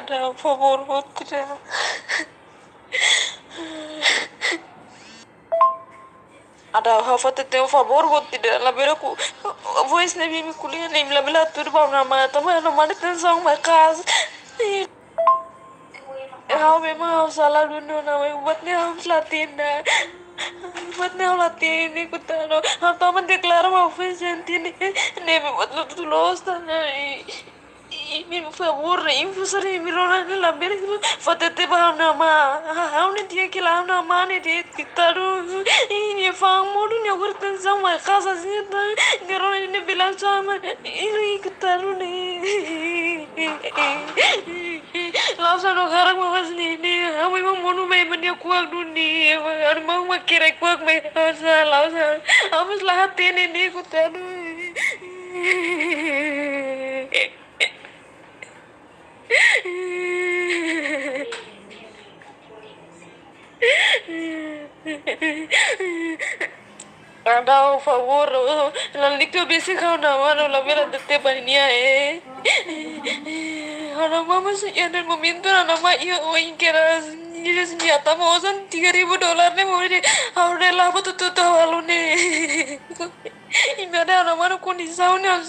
Ada favor tidak? Ada hafat teu favor tidak la vera ku voice na bimi kuliah na imla bela tur ba na ma tama na ma ten song ma kas how memang how salah dunia na mai buat ni how latin na buat ni how latin ni ku tano how taman declara ma ofensenti ni ne me buat lu tu los na mi favor info sare mi rona ne la bere fatete ba na ma how ne dia que la na ma ne dia kitaru ini fang modu ne urten sama casa sita ne rona ne bilang sama ini kitaru ne lausa no garang ma was ni ame ma monu me mania kuak dunia ar mau ma kira kuak me lausa amis lahat ni kutaru Ada favor, la licto bisi kau nama no la vera de te pania Ana mama se yana momento ana ma iyo o inkeras ni senjata mau san $3,000 ne mau de ahora la foto tu tahu ne Ini ada ana mano kondisi sauna